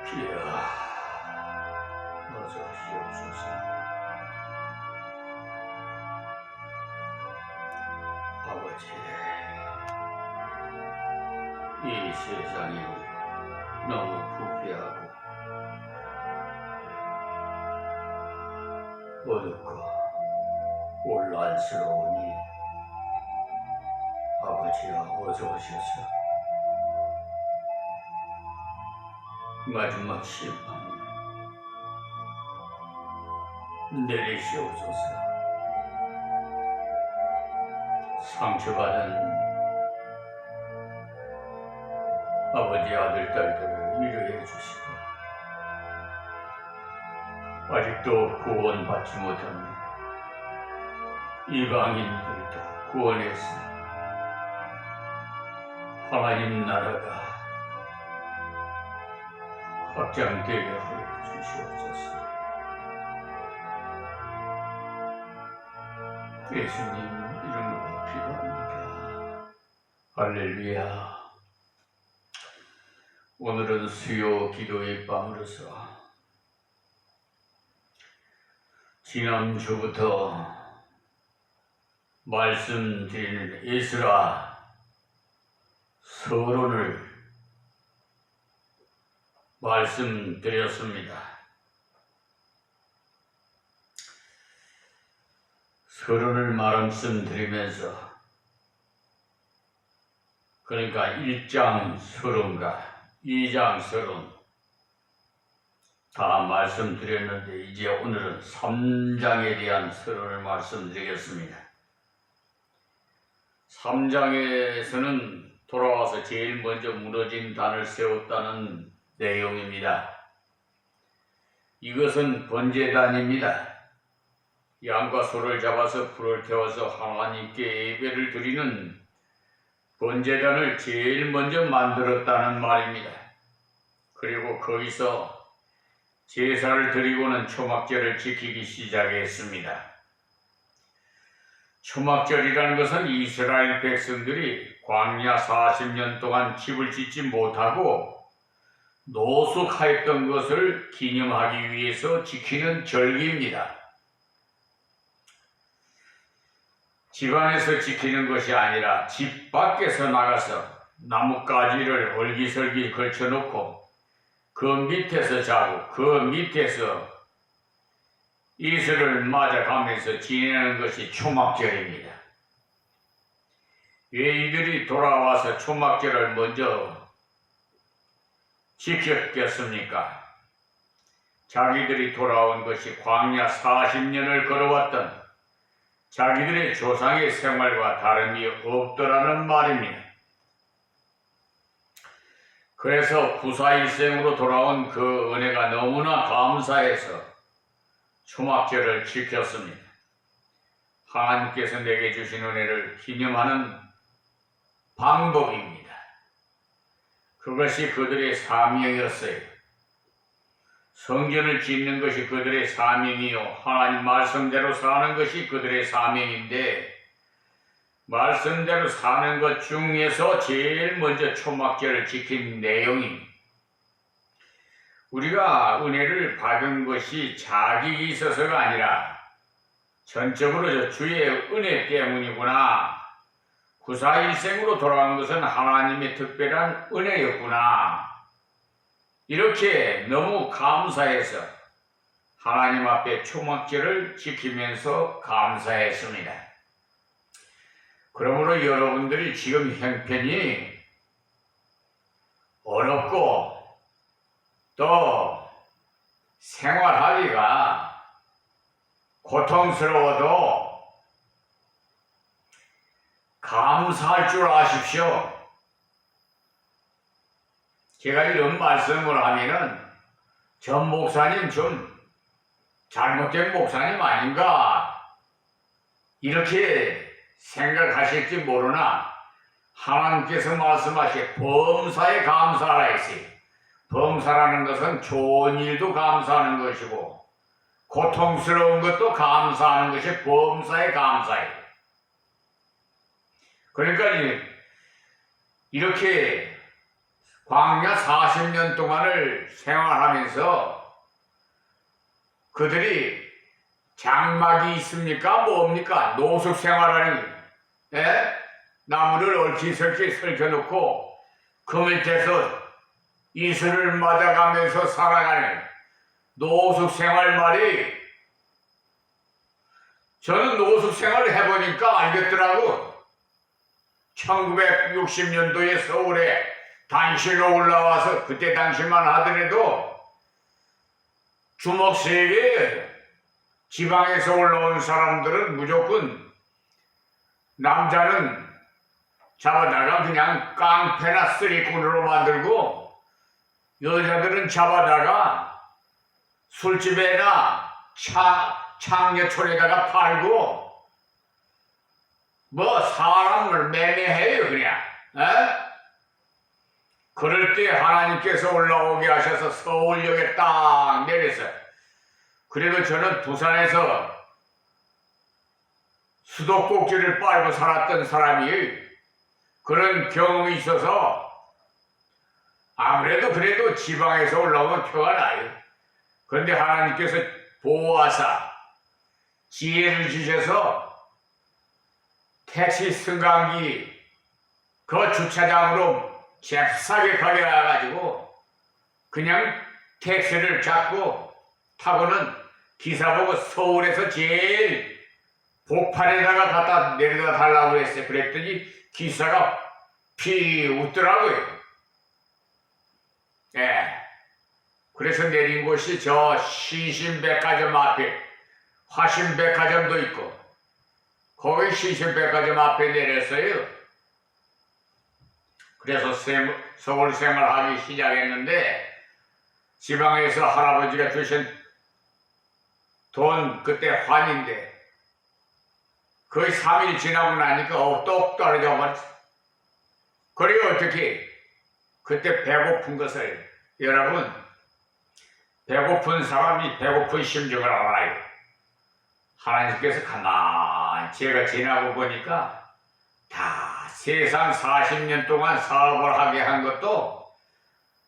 주여, 어서 오시옵소서. 아버지, 이 세상이 너무 부패하고 어둡고 혼란스러우니 아버지야, 어서 오셔서 마지막 심판을 내리시옵소서. 상처받은 아버지 아들 딸들을 위로해 주시고 아직도 구원받지 못한 이방인들도 구원해서 하나님 나라가 확장되게 하여 주시옵소서. 예수님 이름으로 기도합니다. 할렐루야. 오늘은 수요 기도의 밤으로서 지난주부터 말씀드리는 에스라 서론을 말씀드렸습니다. 서론을 말씀드리면서 그러니까 1장 서론과 2장 서론 다 말씀드렸는데 이제 오늘은 3장에 대한 서론을 말씀드리겠습니다. 3장에서는 돌아와서 제일 먼저 무너진 단을 세웠다는 내용입니다. 이것은 번제단입니다. 양과 소를 잡아서 불을 태워서 하나님께 예배를 드리는 번제단을 제일 먼저 만들었다는 말입니다. 그리고 거기서 제사를 드리고는 초막절을 지키기 시작했습니다. 초막절이라는 것은 이스라엘 백성들이 광야 40년 동안 집을 짓지 못하고 노숙하였던 것을 기념하기 위해서 지키는 절기입니다. 집 안에서 지키는 것이 아니라 집 밖에서 나가서 나뭇가지를 얼기설기 걸쳐놓고 그 밑에서 자고 그 밑에서 이슬을 맞아가면서 지내는 것이 초막절입니다. 왜 이들이 돌아와서 초막절을 먼저 지켰겠습니까? 자기들이 돌아온 것이 광야 40년을 걸어왔던 자기들의 조상의 생활과 다름이 없더라는 말입니다. 그래서 구사일생으로 돌아온 그 은혜가 너무나 감사해서 초막절을 지켰습니다. 하나님께서 내게 주신 은혜를 기념하는 방법입니다. 그것이 그들의 사명이었어요. 성전을 짓는 것이 그들의 사명이요, 하나님 말씀대로 사는 것이 그들의 사명인데, 말씀대로 사는 것 중에서 제일 먼저 초막절을 지킨 내용이 우리가 은혜를 받은 것이 자격이 있어서가 아니라 전적으로 주의 은혜 때문이구나. 구사일생으로 돌아간 것은 하나님의 특별한 은혜였구나. 이렇게 너무 감사해서 하나님 앞에 초막절을 지키면서 감사했습니다. 그러므로 여러분들이 지금 형편이 어렵고 또 생활하기가 고통스러워도 감사할 줄 아십시오. 제가 이런 말씀을 하면은 전 목사님 좀 잘못된 목사님 아닌가 이렇게 생각하실지 모르나 하나님께서 말씀하신 범사에 감사하라 했어요. 범사라는 것은 좋은 일도 감사하는 것이고 고통스러운 것도 감사하는 것이 범사에 감사예요. 그러니까 이렇게 광야 40년 동안을 생활하면서 그들이 장막이 있습니까? 뭡니까? 노숙 생활하는, 예? 나무를 얽히설키 설켜놓고 그 밑에서 이슬을 맞아가면서 살아가는 노숙 생활 말이, 저는 노숙 생활을 해보니까 알겠더라고. 1960년도에 서울에 단실로 올라와서 그때 당시만 하더라도 주먹 3개 지방에서 올라온 사람들은 무조건 남자는 잡아다가 그냥 깡패나 쓰리꾼으로 만들고 여자들은 잡아다가 술집에나 창녀촌에다가 팔고 뭐 사람을 매매해요 그냥. 에? 그럴 때 하나님께서 올라오게 하셔서 서울역에 딱 내려서, 그래도 저는 부산에서 수도꼭지를 빨고 살았던 사람이 그런 경험이 있어서 아무래도 그래도 지방에서 올라오면 표가 나요. 그런데 하나님께서 보호하사 지혜를 주셔서 택시 승강기 그 주차장으로 잽싸게 가게 해가지고 그냥 택시를 잡고 타고는 기사 보고 서울에서 제일 복판에다가 갖다 내려다 달라고 했어요. 그랬더니 기사가 피 웃더라고요. 예. 그래서 내린 곳이 저 신신백화점 앞에, 화신백화점도 있고 거기 신신백화점 앞에 내렸어요. 그래서 서울 생활하기 시작했는데, 지방에서 할아버지가 주신 돈 그때 환인데 거의 3일 지나고 나니까 똑 떨어져 버렸어. 그리고 어떻게 그때 배고픈 것을, 여러분 배고픈 사람이 배고픈 심정을 알아요. 하나님께서 가만히 제가 지나고 보니까 다 세상 40년 동안 사업을 하게 한 것도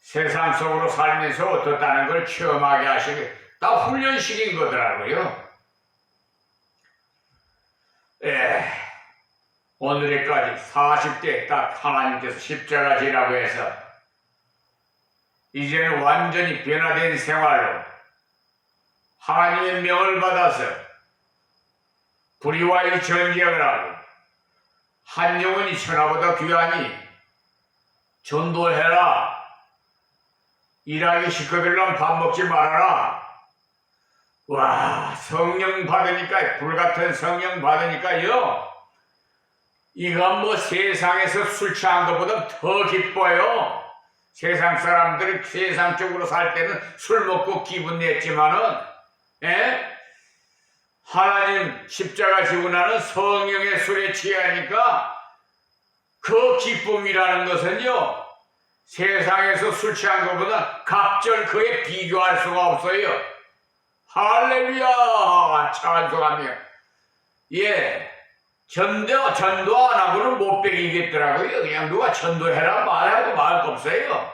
세상 속으로 살면서 어떻다는 걸 체험하게 하시고 다 훈련시킨 거더라고요. 오늘까지 40대 딱 하나님께서 십자가 지라고 해서 이제는 완전히 변화된 생활로 하나님의 명을 받아서 불의와의 전쟁을 하고 한 영혼이 천하보다 귀하니 전도해라. 일하기 식구들랑 밥 먹지 말아라. 와, 성령 받으니까, 불같은 성령 받으니까요, 이건 뭐 세상에서 술 취한 것보다 더 기뻐요. 세상 사람들이 세상적으로 살 때는 술 먹고 기분 냈지만은, 하나님 십자가 지고 나는 성령의 술에 취하니까 그 기쁨이라는 것은요, 세상에서 술 취한 것보다 갑절 그에 비교할 수가 없어요. 할렐루야, 찬송하며. 전도 안 하고는 못 베기겠더라고요. 그냥 누가 전도해라 말하고 말 거 없어요.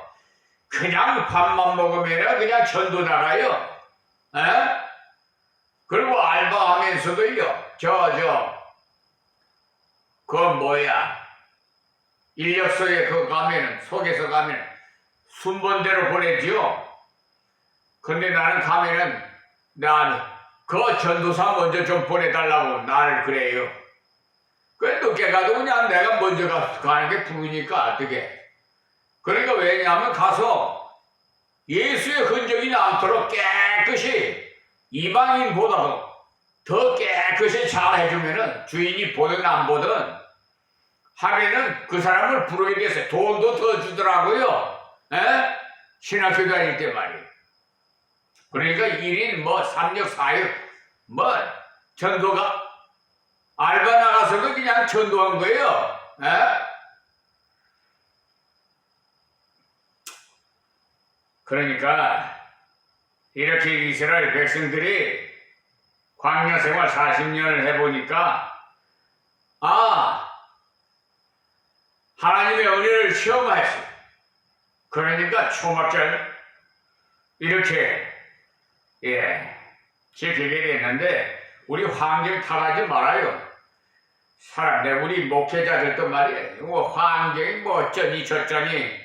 그냥 밥만 먹으면 그냥 전도 나가요. 그리고 알바하면서도요, 그 뭐야, 인력소에 가면은, 속에서 가면은 순번대로 보내지요. 근데 나는 가면은, 그 전도사 먼저 좀 보내달라고 나를 그래요. 그래, 늦게 가도 그냥 내가 먼저 가는 게 부르니까 어떻게. 그러니까 왜냐하면 가서 예수의 흔적이 남도록 깨끗이, 이방인보다도 더 깨끗이 잘 해주면은 주인이 보든 안 보든 하면은 그 사람을 부르게 돼서 돈도 더 주더라고요. 신학교 다닐 때 말이에요. 그러니까 1인 뭐 3역 4역 뭐 전도가 알바 나가서도 그냥 전도한 거예요. 그러니까 이렇게 이스라엘 백성들이 광야 생활 40년을 해보니까 하나님의 은혜를 체험했어요. 그러니까 초막절 이렇게 지키게 됐는데 우리 환경 탓하지 말아요. 우리 목회자들도 말이에요. 뭐 환경이 뭐 어쩌니 저쩌니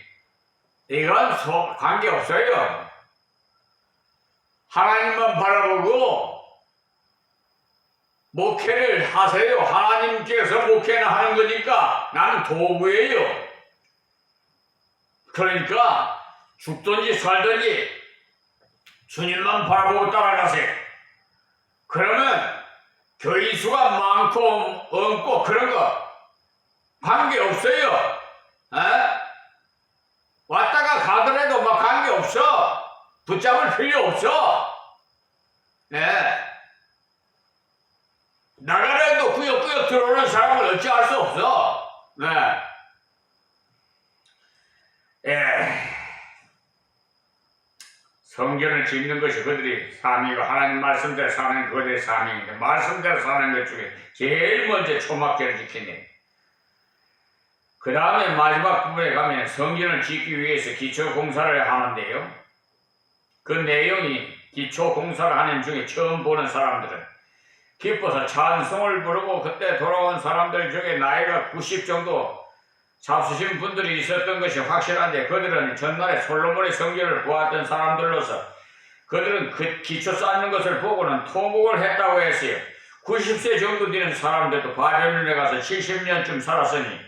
이건 관계없어요. 하나님만 바라보고 목회를 하세요. 하나님께서 목회는 하는 거니까 나는 도구예요. 그러니까 죽든지 살든지 주님만 바라보고 따라가세요. 그러면 교인 수가 많고 없고 그런 거 관계없어요. 왔다가 가더라도 막 관계없어. 붙잡을 필요 없어. 나가라도 꾸역꾸역 들어오는 사람을 어찌할 수 없어. 성전을 짓는 것이 그들이 삶이고 하나님 말씀대로 사는 그들의 삶인데 말씀대로 사는 것 중에 제일 먼저 초막절을 지키네. 그 다음에 마지막 부분에 가면 성전을 짓기 위해서 기초공사를 하는데요. 그 내용이 기초공사를 하는 중에 처음 보는 사람들은 기뻐서 찬송을 부르고 그때 돌아온 사람들 중에 나이가 90 정도 잡수신 분들이 있었던 것이 확실한데 그들은 전날에 솔로몬의 성전을 보았던 사람들로서 그들은 그 기초 쌓는 것을 보고는 통곡을 했다고 했어요. 90세 정도 되는 사람들도 바벨론에 가서 70년쯤 살았으니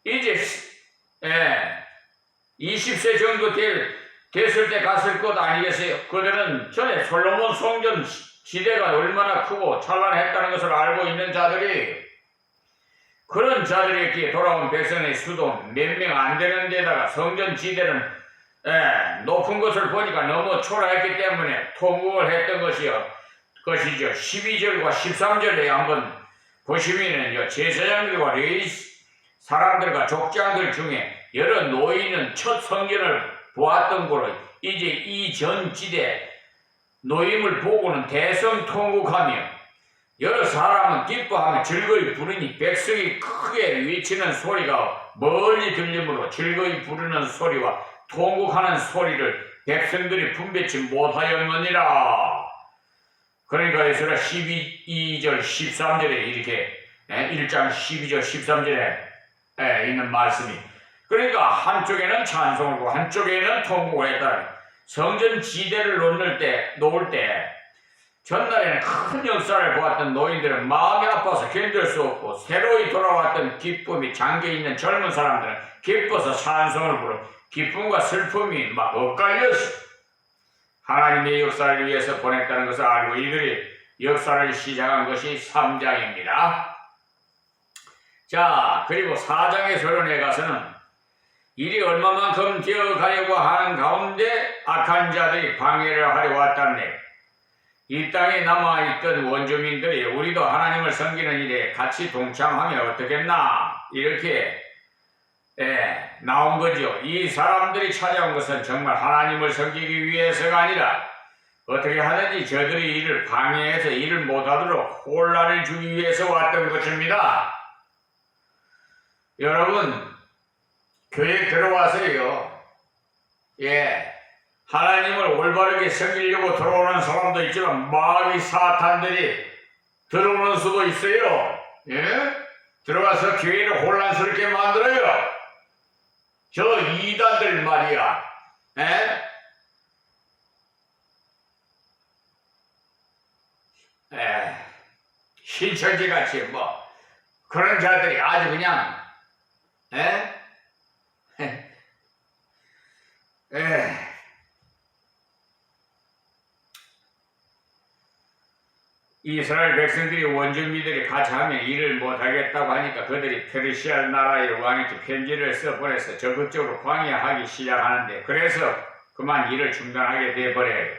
이제 20세 정도 됐을 때 갔을 것 아니겠어요? 그들은 전에 솔로몬 성전 지대가 얼마나 크고 찬란했다는 것을 알고 있는 자들이 그런 자들에게 돌아온 백성의 수도 몇 명 안 되는 데다가 성전 지대는 높은 것을 보니까 너무 초라했기 때문에 통곡을 했던 것이죠. 12절과 13절에 한번 보시면은 제사장들과 레위 사람들과 족장들 중에 여러 노인은 첫 성전을 보았던 거로 이제 이 전 지대 노임을 보고는 대성통곡하며 여러 사람은 기뻐하며 즐거이 부르니 백성이 크게 외치는 소리가 멀리 들리므로 즐거이 부르는 소리와 통곡하는 소리를 백성들이 분배치 못하였느니라. 그러니까 예수라 12절 13절에 이렇게 1장 12절 13절에 있는 말씀이 그러니까 한쪽에는 찬송을 하고 한쪽에는 통곡을 했다. 성전 지대를 놓을 때 전날에는 큰 역사를 보았던 노인들은 마음이 아파서 견딜 수 없고 새로이 돌아왔던 기쁨이 잠겨있는 젊은 사람들은 기뻐서 찬송을 부르고 기쁨과 슬픔이 막 엇갈렸어. 하나님의 역사를 위해서 보냈다는 것을 알고 이들이 역사를 시작한 것이 3장입니다. 자, 그리고 4장의 서론에 가서는 일이 얼마만큼 되어가려고 하는 가운데 악한 자들이 방해를 하려 왔다네. 이 땅에 남아있던 원주민들이 우리도 하나님을 섬기는 일에 같이 동참하면 어떻겠나 이렇게 나온 거죠. 이 사람들이 찾아온 것은 정말 하나님을 섬기기 위해서가 아니라 어떻게 하든지 저들이 이를 방해해서 일을 못하도록 혼란을 주기 위해서 왔던 것입니다. 여러분 교회에 들어와서요 하나님을 올바르게 섬기려고 들어오는 사람도 있지만 마귀 사탄들이 들어오는 수도 있어요. 들어와서 교회를 혼란스럽게 만들어요. 저 이단들 말이야. 신천지같이 뭐 그런 자들이 아주 그냥 이스라엘 백성들이 원주민들이 같이 하면 일을 못하겠다고 하니까 그들이 페르시아 나라의 왕에게 편지를 써보내서 적극적으로 광야하기 시작하는데 그래서 그만 일을 중단하게 돼버려요.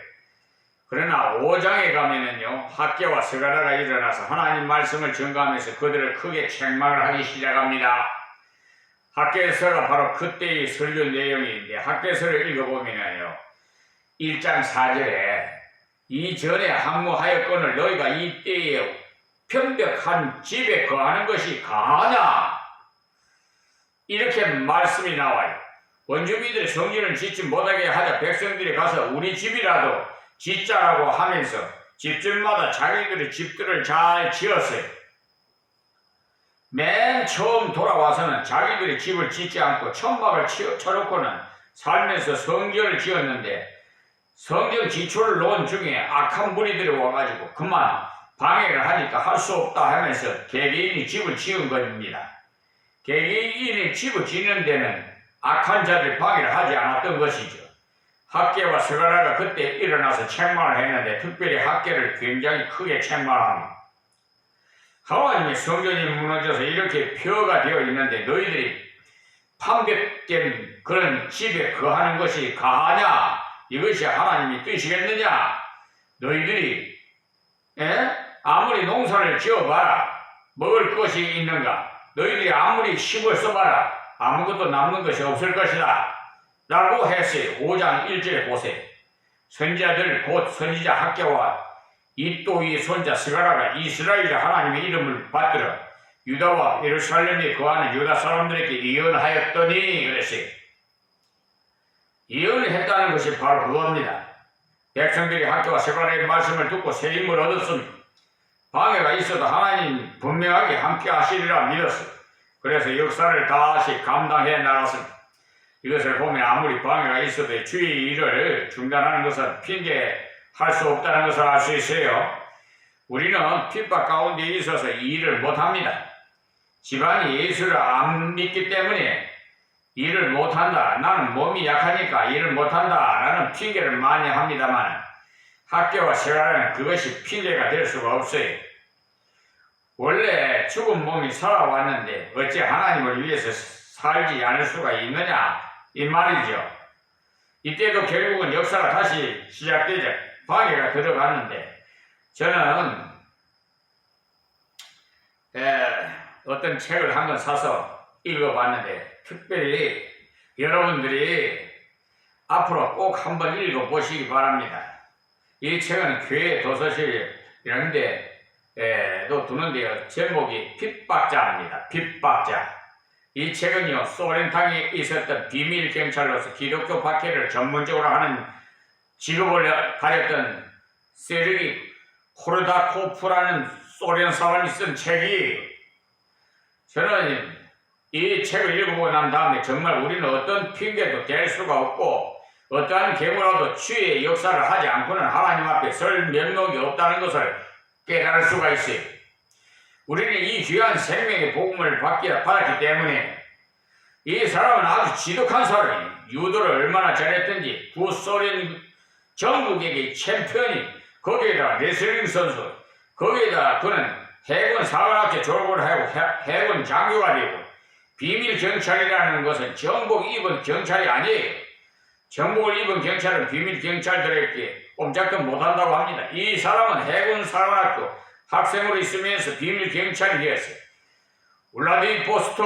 그러나 5장에 가면은요 학개와 스가랴가 일어나서 하나님 말씀을 전가하면서 그들을 크게 책망을 하기 시작합니다. 학개서가 바로 그때의 설교 내용인데 학개서를 읽어보면요 1장 4절에 이전에 항모하였거늘 너희가 이때에 편벽한 집에 거하는 것이 가하냐 이렇게 말씀이 나와요. 원주민들이 성전을 짓지 못하게 하자 백성들이 가서 우리 집이라도 짓자라고 하면서 집집마다 자기들의 집들을 잘 지었어요. 맨 처음 돌아와서는 자기들의 집을 짓지 않고 천막을 쳐놓고는 살면서 성전을 지었는데 성전 기초를 놓은 중에 악한 무리들이 와가지고 그만 방해를 하니까 할 수 없다 하면서 개개인이 집을 지은 겁니다. 개개인이 집을 짓는 데는 악한 자들이 방해를 하지 않았던 것이죠. 학계와 스가랴가 그때 일어나서 책망을 했는데 특별히 학계를 굉장히 크게 책망합니다. 하나님의 성전이 무너져서 이렇게 폐허가 되어 있는데 너희들이 판백된 그런 집에 거하는 것이 가하냐? 이것이 하나님의 뜻이겠느냐? 너희들이 아무리 농사를 지어봐라 먹을 것이 있는가? 너희들이 아무리 힘을 써봐라 아무것도 남는 것이 없을 것이다 라고 했어요. 5장 1절에 보세요. 선지자들 곧 선지자 학계와 이또이 손자 스가랴가 이스라엘의 하나님의 이름을 받들어 유다와 예루살렘에 거하는 유다 사람들에게 예언하였더니 그랬어요. 예언을 했다는 것이 바로 그겁니다. 백성들이 학계와 스가랴의 말씀을 듣고 새 힘을 얻었습니다. 방해가 있어도 하나님 분명하게 함께 하시리라 믿었어요. 그래서 역사를 다시 감당해 나갔습니다. 이것을 보면 아무리 방해가 있어도 주의 일을 중단하는 것은 핑계할 수 없다는 것을 알 수 있어요. 우리는 핍박 가운데 있어서 이 일을 못합니다. 집안이 예수를 안 믿기 때문에 일을 못한다. 나는 몸이 약하니까 일을 못한다. 라는 핑계를 많이 합니다만 학교와 스가랴는 그것이 핑계가 될 수가 없어요. 원래 죽은 몸이 살아왔는데 어찌 하나님을 위해서 살지 않을 수가 있느냐 이 말이죠. 이때도 결국은 역사가 다시 시작되자 방해가 들어갔는데 저는 어떤 책을 한 권 사서 읽어봤는데 특별히 여러분들이 앞으로 꼭 한번 읽어보시기 바랍니다. 이 책은 교회 도서실이라는데 또 두는데요. 제목이 핍박자입니다. 핍박자. 이 책은요. 소련탕에 있었던 비밀 경찰로서 기독교 박해를 전문적으로 하는 직업을 가졌던 세르기 호르다코프라는 소련 사람이 쓴 책이 저는 이 책을 읽어보고 난 다음에 정말 우리는 어떤 핑계도 댈 수가 없고 어떠한 계보라도 주의 역사를 하지 않고는 하나님 앞에 설 면목이 없다는 것을 깨달을 수가 있어요. 우리는 이 귀한 생명의 복음을 받았기 때문에 이 사람은 아주 지독한 사람이에요. 유도를 얼마나 잘했든지 구소련 전국에게 챔피언이 거기에다가 레슬링 선수 거기에다가 그는 해군 사관학교 졸업을 하고 해군 장교가 되고 비밀 경찰이라는 것은 정복 입은 경찰이 아니에요. 정복을 입은 경찰은 비밀 경찰들에게 꼼짝도 못한다고 합니다. 이 사람은 해군 사관학교 학생으로 있으면서 비밀 경찰이 되었어요. 울라디보스톡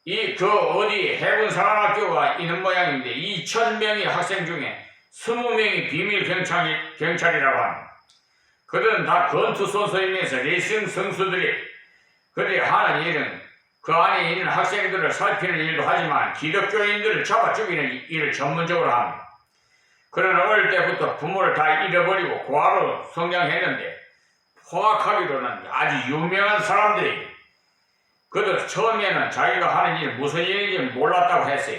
어디 해군 사관학교가 있는 모양인데 2,000명의 학생 중에 20명이 비밀 경찰이라고 합니다. 그들은 다 권투 선수이면서 레슬링 선수들이 그들이 하는 일은 그 안에 있는 학생들을 살피는 일도 하지만 기독교인들을 잡아 죽이는 일을 전문적으로 합니다. 그러나 어릴 때부터 부모를 다 잃어버리고 고아로 성장했는데 포악하기로는 아주 유명한 사람들이 그들 처음에는 자기가 하는 일이 무슨 일인지 몰랐다고 했어요.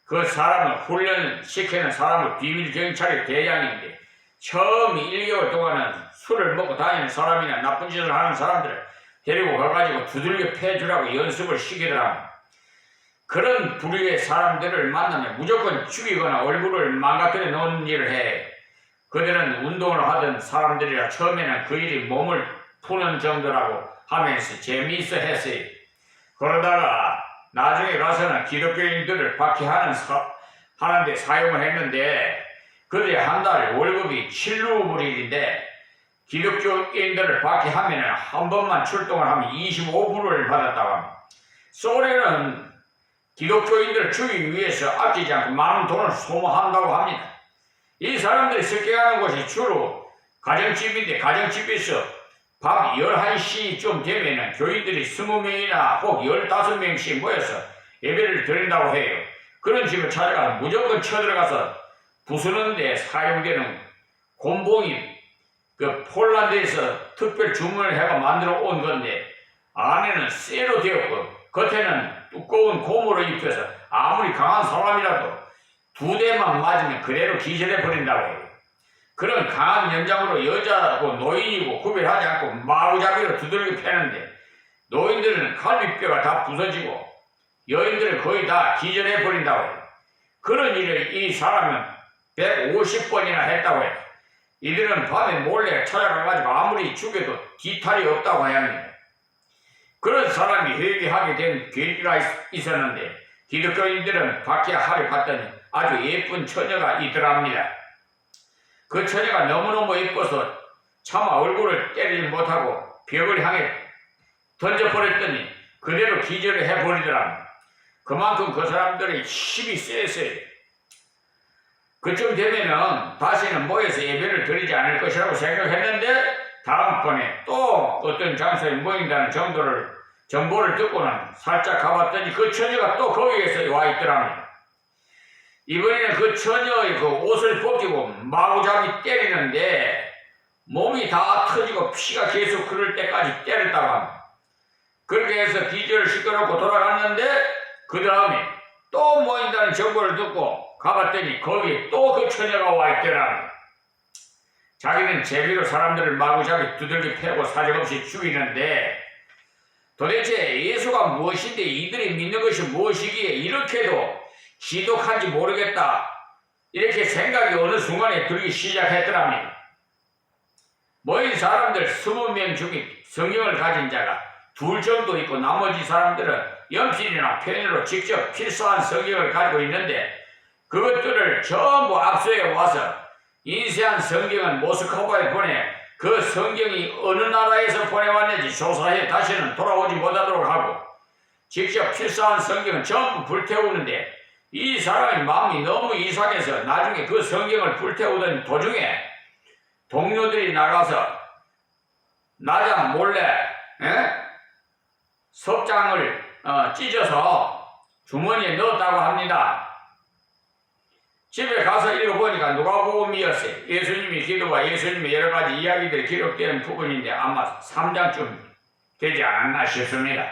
그 사람을 훈련시키는 사람을 비밀 경찰의 대장인데 처음 1개월 동안은 술을 먹고 다니는 사람이나 나쁜 짓을 하는 사람들을 데리고 가가지고 두들겨 패주라고 연습을 시키더라고. 그런 부류의 사람들을 만나면 무조건 죽이거나 얼굴을 망가뜨려 놓는 일을 해. 그들은 운동을 하던 사람들이라 처음에는 그 일이 몸을 푸는 정도라고 하면서 재미있어 했어요. 그러다가 나중에 가서는 기독교인들을 박해하는데 사용을 했는데 그들이 한 달 월급이 7루블인데 기독교인들을 박해하면 한 번만 출동을 하면 25불을 받았다고 합니다. 소련은 기독교인들을 죽이기 위해서 아끼지 않고 많은 돈을 소모한다고 합니다. 이 사람들이 습격하는 곳이 주로 가정집인데 가정집에서 밤 11시쯤 되면 교인들이 20명이나 혹 15명씩 모여서 예배를 드린다고 해요. 그런 집을 찾아가서 무조건 쳐들어가서 부수는데 사용되는 곤봉이 그 폴란드에서 특별 주문을 해가 만들어 온 건데 안에는 쇠로 되었고 겉에는 두꺼운 고무로 입혀서 아무리 강한 사람이라도 2대만 맞으면 그대로 기절해 버린다고 해요. 그런 강한 연장으로 여자고 노인이고 구별하지 않고 마구잡이로 두들겨 패는데 노인들은 갈비뼈가 다 부서지고 여인들은 거의 다 기절해 버린다고 해요. 그런 일을 이 사람은 150번이나 했다고 해요. 이들은 밤에 몰래 찾아가가지고 아무리 죽여도 뒤탈이 없다고 해야 합니다. 그런 사람이 회개하게 된 계기가 있었는데 기독교인들은 밖에 하러 갔더니 아주 예쁜 처녀가 있더랍니다. 그 처녀가 너무너무 예뻐서 차마 얼굴을 때리지 못하고 벽을 향해 던져버렸더니 그대로 기절을 해버리더랍니다. 그만큼 그 사람들의 힘이 세서요. 그쯤 되면은 다시는 모여서 예배를 드리지 않을 것이라고 생각했는데 다음번에 또 어떤 장소에 모인다는 정보를 듣고는 살짝 가봤더니 그 처녀가 또 거기에서 와 있더랍니다. 이번에는 그 처녀의 그 옷을 벗기고 마구잡이 때리는데 몸이 다 터지고 피가 계속 흐를 때까지 때렸다고 합니다. 그렇게 해서 기절을 시켜놓고 돌아갔는데 그 다음에 또 모인다는 정보를 듣고 가봤더니 거기에 또 그 처녀가 와 있더랍니다. 자기는 재미로 사람들을 마구잡이 두들겨 패고 사정없이 죽이는데 도대체 예수가 무엇인데 이들이 믿는 것이 무엇이기에 이렇게도 지독한지 모르겠다 이렇게 생각이 어느 순간에 들기 시작했더랍니다. 모인 사람들 20명 중에 성경을 가진 자가 2 정도 있고 나머지 사람들은 연필이나 펜으로 직접 필사한 성경을 가지고 있는데 그것들을 전부 압수해 와서 인쇄한 성경은 모스크바에 보내 그 성경이 어느 나라에서 보내왔는지 조사해 다시는 돌아오지 못하도록 하고 직접 필사한 성경은 전부 불태우는데 이 사람의 마음이 너무 이상해서 나중에 그 성경을 불태우던 도중에 동료들이 나가서 나장 몰래 석장을 찢어서 주머니에 넣었다고 합니다. 집에 가서 읽어보니까 누가복음이었어요. 예수님이 기도와 예수님의 여러가지 이야기들이 기록되는 부분인데 아마 3장쯤 되지 않았나 싶습니다.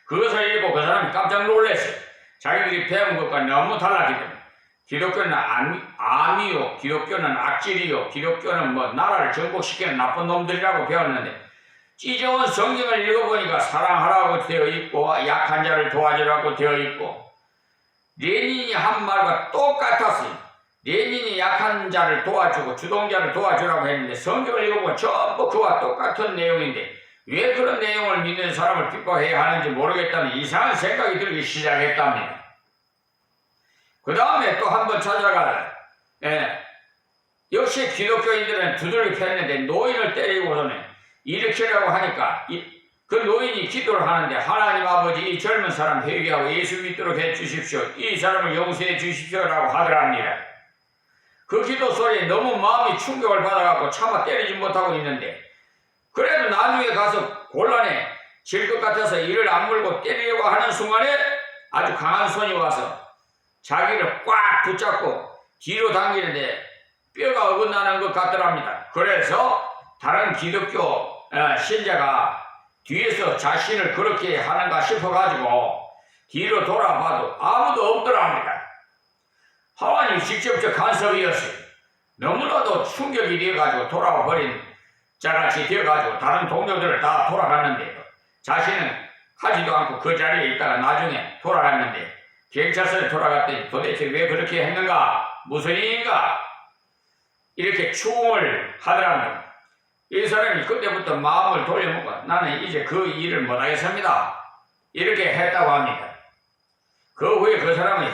그것을 읽고 그 사람이 깜짝 놀랐어요. 자기들이 배운 것과 너무 달랐기 때문에 기독교는 암이요, 기독교는 악질이요, 기독교는 나라를 정복시키는 나쁜 놈들이라고 배웠는데 찢어온 성경을 읽어보니까 사랑하라고 되어 있고 약한 자를 도와주라고 되어 있고 레닌이 한 말과 똑같았어요. 레닌이 약한 자를 도와주고 주동자를 도와주라고 했는데 성경을 읽어보면 전부 그와 똑같은 내용인데 왜 그런 내용을 믿는 사람을 핍박해야 하는지 모르겠다는 이상한 생각이 들기 시작했답니다. 그 다음에 또 한 번 찾아가라. 역시 기독교인들은 두들겨 팼는데 노인을 때리고서는 일으키라고 하니까 그 노인이 기도를 하는데 하나님 아버지 이 젊은 사람 회개하고 예수 믿도록 해주십시오. 이 사람을 용서해 주십시오라고 하더랍니다. 그 기도 소리에 너무 마음이 충격을 받아갖고 차마 때리지 못하고 있는데 그래도 나중에 가서 곤란해질 것 같아서 이를 악물고 때리려고 하는 순간에 아주 강한 손이 와서 자기를 꽉 붙잡고 뒤로 당기는데 뼈가 어긋나는 것 같더랍니다. 그래서 다른 기독교 신자가 뒤에서 자신을 그렇게 하는가 싶어가지고 뒤로 돌아봐도 아무도 없더랍니다. 하나님이 직접적 간섭이었어요. 너무나도 충격이 되어가지고 돌아와 버린 자같이 되어가지고 다른 동료들을 다 돌아갔는데 자신은 하지도 않고 그 자리에 있다가 나중에 돌아갔는데 경찰서에 돌아갔더니 도대체 왜 그렇게 했는가? 무슨 일인가? 이렇게 추궁을 하더랍니다. 이 사람이 그때부터 마음을 돌려먹고 나는 이제 그 일을 못하겠습니다. 이렇게 했다고 합니다. 그 후에 그 사람은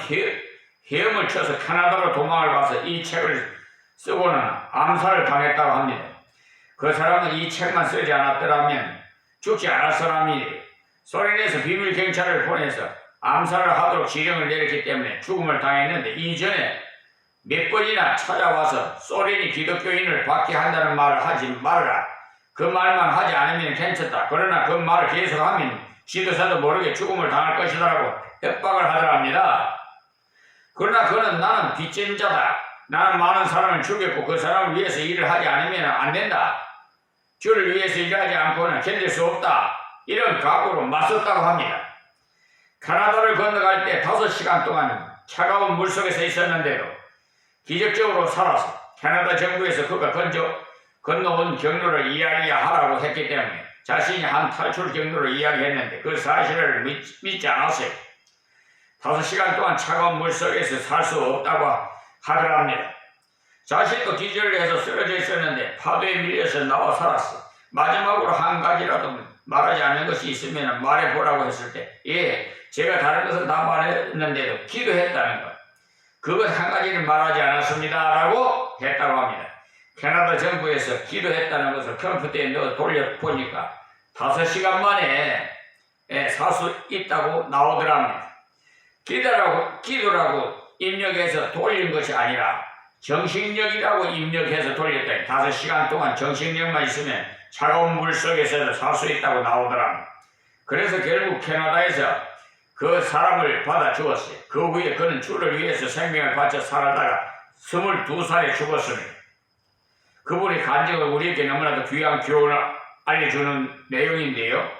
헤엄을 쳐서 캐나다로 도망을 가서 이 책을 쓰고는 암살을 당했다고 합니다. 그 사람은 이 책만 쓰지 않았더라면 죽지 않을 사람이 소련에서 비밀 경찰을 보내서 암살을 하도록 지령을 내렸기 때문에 죽음을 당했는데 이전에 몇 번이나 찾아와서 소련이 기독교인을 받게 한다는 말을 하지 말아라. 그 말만 하지 않으면 괜찮다. 그러나 그 말을 계속하면 지도자도 모르게 죽음을 당할 것이라고 협박을 하더랍니다. 그러나 그는 나는 빚진 자다. 나는 많은 사람을 죽였고 그 사람을 위해서 일을 하지 않으면 안 된다. 주를 위해서 일하지 않고는 견딜 수 없다. 이런 각오로 맞섰다고 합니다. 캐나다를 건너갈 때 5시간 동안 차가운 물속에서 있었는데도 기적적으로 살아서 캐나다 정부에서 그가 건너온 경로를 이야기하라고 했기 때문에 자신이 한 탈출 경로를 이야기했는데 그 사실을 믿지 않았어요. 5시간 동안 차가운 물속에서 살 수 없다고 하더랍니다. 자신도 기절을 해서 쓰러져 있었는데 파도에 밀려서 나와 살았어. 마지막으로 한 가지라도 말하지 않는 것이 있으면 말해보라고 했을 때 제가 다른 것은 다 말했는데도 기도했다는 것. 그것 한 가지는 말하지 않았습니다 라고 했다고 합니다. 캐나다 정부에서 기도했다는 것을 컴퓨터에 넣어 돌려보니까 5시간 만에 살 수 있다고 나오더랍니다. 기도라고 입력해서 돌린 것이 아니라 정신력이라고 입력해서 돌렸더니 5시간 동안 정신력만 있으면 차가운 물속에서 살 수 있다고 나오더랍니다. 그래서 결국 캐나다에서 그 사람을 받아 주었어요. 그 후에 그는 주를 위해서 생명을 바쳐 살아다가 22살에 죽었습니다. 그분의 간증을 우리에게 너무나도 귀한 교훈을 알려주는 내용인데요.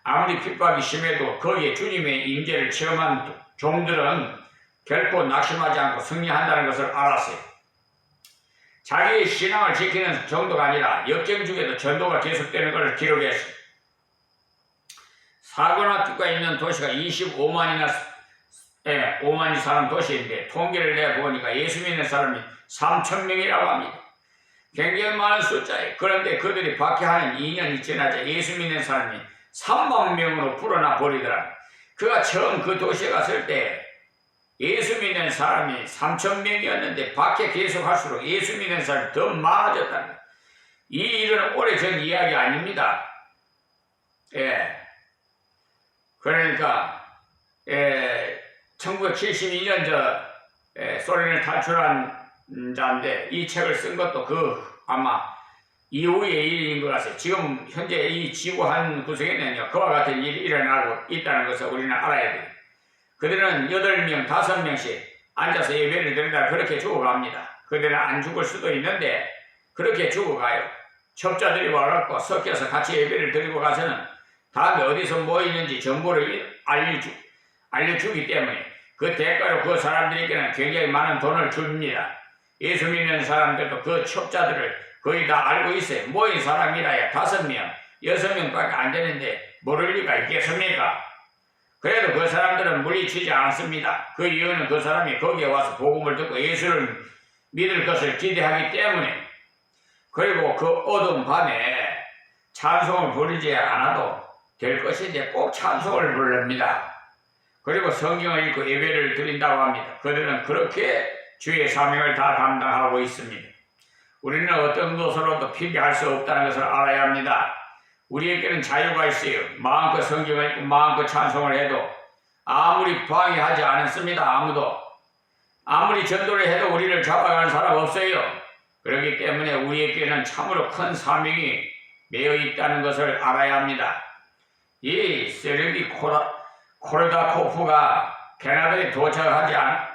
아무리 핍박이 심해도 거기에 주님의 임재를 체험한 종들은 결코 낙심하지 않고 승리한다는 것을 알았어요. 자기의 신앙을 지키는 정도가 아니라 역경 중에도 전도가 계속되는 것을 기록했어요. 사관학교가 있는 도시가 25만이 사는 도시인데 통계를 내보니까 예수 믿는 사람이 3,000명이라고 합니다. 굉장히 많은 숫자예요. 그런데 그들이 박해하는 2년이 지나자 예수 믿는 사람이 3만 명으로 불어나 버리더랍니다. 그가 처음 그 도시에 갔을 때 예수 믿는 사람이 3,000명이었는데 박해 계속할수록 예수 믿는 사람이 더 많아졌다는 거예요. 이 일은 오래전 이야기 아닙니다. 그러니까 1972년 소련을 탈출한 자인데 이 책을 쓴 것도 아마 이후의 일인 것 같아요. 지금 현재 이 지구 한 구석에는요 그와 같은 일이 일어나고 있다는 것을 우리는 알아야 돼요. 그들은 8명, 5명씩 앉아서 예배를 드린다 그렇게 죽어갑니다. 그들은 안 죽을 수도 있는데 그렇게 죽어가요. 첩자들이 와갖고 섞여서 같이 예배를 드리고 가서는 다음에 어디서 뭐 있는지 정보를 알려주기 때문에 그 대가로 그 사람들에게는 굉장히 많은 돈을 줍니다. 예수 믿는 사람들도 그 첩자들을 거의 다 알고 있어요. 모인 사람이라야 5명, 6명밖에 안 되는데 모를 리가 있겠습니까? 그래도 그 사람들은 물리치지 않습니다. 그 이유는 그 사람이 거기에 와서 복음을 듣고 예수를 믿을 것을 기대하기 때문에. 그리고 그 어두운 밤에 찬송을 부르지 않아도 될 것인데 꼭 찬송을 부릅니다. 그리고 성경을 읽고 예배를 드린다고 합니다. 그들은 그렇게 주의 사명을 다 감당하고 있습니다. 우리는 어떤 것으로도 핑계할 수 없다는 것을 알아야 합니다. 우리에게는 자유가 있어요. 마음껏 성경을 읽고 마음껏 찬송을 해도 아무리 방해하지 않습니다. 아무도. 아무리 전도를 해도 우리를 잡아가는 사람 없어요. 그렇기 때문에 우리에게는 참으로 큰 사명이 매여 있다는 것을 알아야 합니다. 이 세르기 코르다코프가 캐나다에 도착하자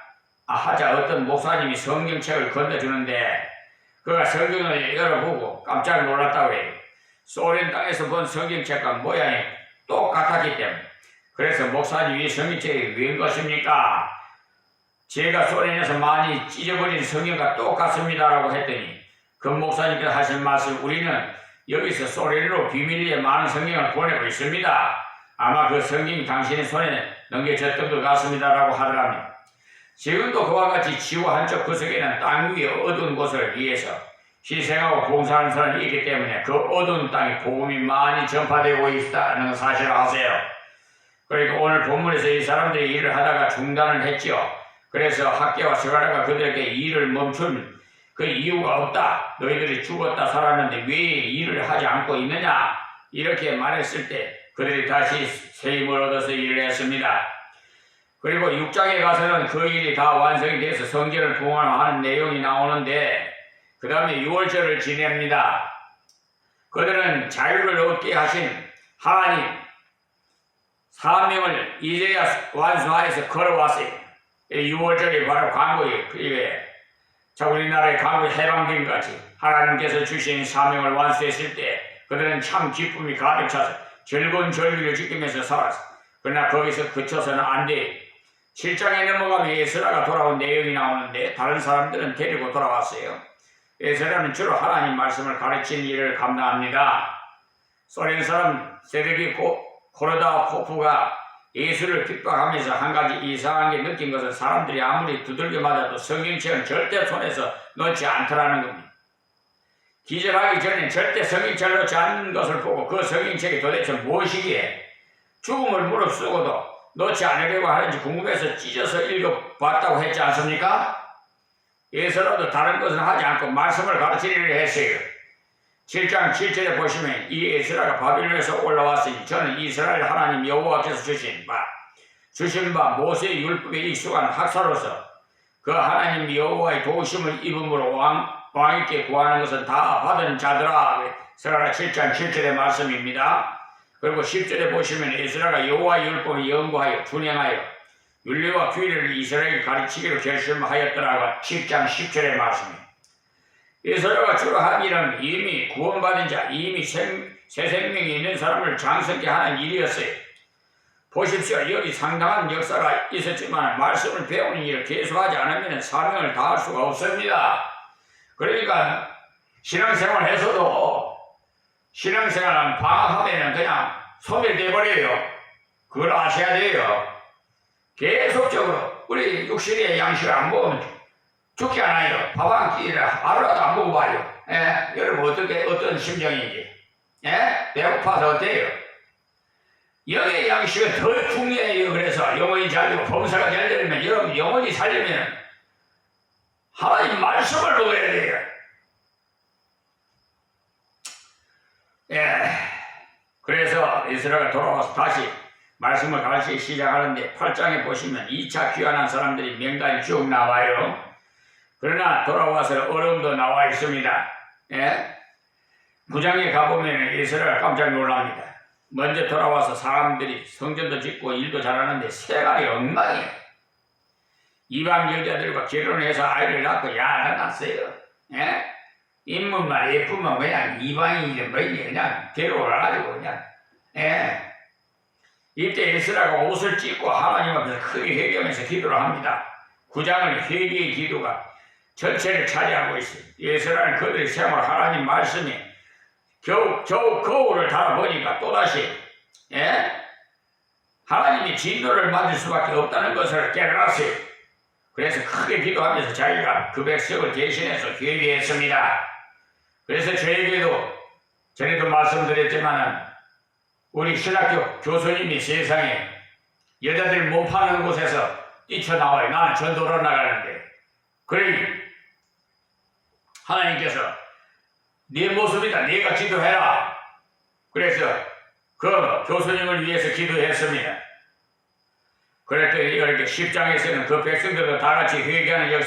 어떤 목사님이 성경책을 건네주는데 그가 성경을 열어보고 깜짝 놀랐다고 해요. 소련 땅에서 본 성경책과 모양이 똑같았기 때문에. 그래서 목사님이 성경책이 웬 것입니까? 제가 소련에서 많이 찢어버린 성경과 똑같습니다라고 했더니 그 목사님께서 하신 말씀, 우리는 여기서 소련으로 비밀리에 많은 성경을 보내고 있습니다. 아마 그 성경이 당신의 손에 넘겨졌던 것 같습니다라고 하더랍니다. 지금도 그와 같이 지구 한쪽 구석에는 땅 위에 어두운 곳을 위해서 희생하고 봉사하는 사람이 있기 때문에 그 어두운 땅에 복음이 많이 전파되고 있다는 사실을 아세요. 그러니까 오늘 본문에서 이 사람들이 일을 하다가 중단을 했지요. 그래서 학계와 스가랴가 그들에게 일을 멈춘 그 이유가 없다. 너희들이 죽었다 살았는데 왜 일을 하지 않고 있느냐? 이렇게 말했을 때 그들이 다시 새 힘을 얻어서 일을 했습니다. 그리고 6장에 가서는 그 일이 다 완성이 돼서 성전을 봉헌하는 내용이 나오는데 그 다음에 6월절을 지냅니다. 그들은 자유를 얻게 하신 하나님, 사명을 이제야 완수하여서 걸어왔어요. 6월절이 바로 광고예요. 그게 자, 우리나라의 광고 해방된 것 같이 하나님께서 주신 사명을 완수했을 때 그들은 참 기쁨이 가득 차서 즐거운 절기를 지키면서 살았어. 그러나 거기서 그쳐서는 안 돼. 7장에 넘어가면 에스라가 돌아온 내용이 나오는데 다른 사람들은 데리고 돌아왔어요. 에스라는 주로 하나님 말씀을 가르치는 일을 감당합니다. 소련 사람 세르기 코르다코프가 예수를 핍박하면서 한 가지 이상한 게 느낀 것은 사람들이 아무리 두들겨 맞아도 성경책은 절대 손에서 놓지 않더라는 겁니다. 기절하기 전에 절대 성경책을 놓지 않는 것을 보고 그 성경책이 도대체 무엇이기에 죽음을 무릅쓰고도 놓지 않으려고 하는지 궁금해서 찢어서 읽어봤다고 했지 않습니까? 예서라도 다른 것은 하지 않고 말씀을 가르치기를 했어요. 7장 7절에 보시면 이 에스라가 바빌론에서 올라왔으니 저는 이스라엘 하나님 여호와께서 주신 바 모세의 율법에 익숙한 학사로서 그 하나님 여호와의 도우심을 입음으로 왕에게 구하는 것은 다 받은 자들아. 스가랴 7장 7절의 말씀입니다. 그리고 10절에 보시면 에스라가 여호와의 율법을 연구하여 준행하여 윤리와 규례를 이스라엘에 가르치기로 결심하였더라고 10장 10절의 말씀입니다. 에스라가 주로 한 일은 이미 구원받은 자, 이미 새 생명이 있는 사람을 장성케 하는 일이었어요. 보십시오. 여기 상당한 역사가 있었지만 말씀을 배우는 일을 계속하지 않으면 사명을 다할 수가 없습니다. 그러니까 신앙생활에서도 신앙생활은 방황하면 그냥 소멸돼버려요. 그걸 아셔야 돼요. 계속적으로 우리 육신의 양식을 안 먹으면 죽지 않아요. 밥 한 끼를 하루라도 안 먹어봐요. 여러분 어떤 심정인지. 배고파서 어때요? 영의 양식은 더 중요해요. 그래서 영혼이 잘 되고 범사가 잘 되려면 여러분 영혼이 살려면 하나님 말씀을 먹어야 돼요. 그래서 에스라가 돌아와서 다시 말씀을 가르치기 시작하는데 8장에 보시면 2차 귀환한 사람들이 명단이 쭉 나와요. 그러나 돌아와서 어려움도 나와 있습니다. 9장에 가보면 에스라가 깜짝 놀랍니다. 먼저 돌아와서 사람들이 성전도 짓고 일도 잘하는데 생활이 엉망이에요. 이방 여자들과 결혼해서 아이를 낳고 낳았어요. 인물만 예쁘면 그냥 이방인이 그냥 데려와가지고 그냥. 이때 에스라가 옷을 찢고 하나님 앞에서 크게 회개하면서 기도를 합니다. 9장은 회개의 기도가 전체를 차지하고 있어요. 에스라는 그들의 생활 하나님 말씀이 겨우 거울을 달아보니까 또다시 하나님이 진노를 맞을 수밖에 없다는 것을 깨달았어요. 그래서 크게 기도하면서 자기가 그 백성을 대신해서 회개했습니다. 그래서 저에게도 전에도 말씀드렸지만은 우리 신학교 교수님이 세상에 여자들 못 파는 곳에서 뛰쳐나와요. 나는 전도로 나가는데. 그래 하나님께서 네 모습이다. 네가 기도해라. 그래서 그 교수님을 위해서 기도했습니다. 그랬더니 이렇게 10장에서는 그 백성들도 다 같이 회개하는 역사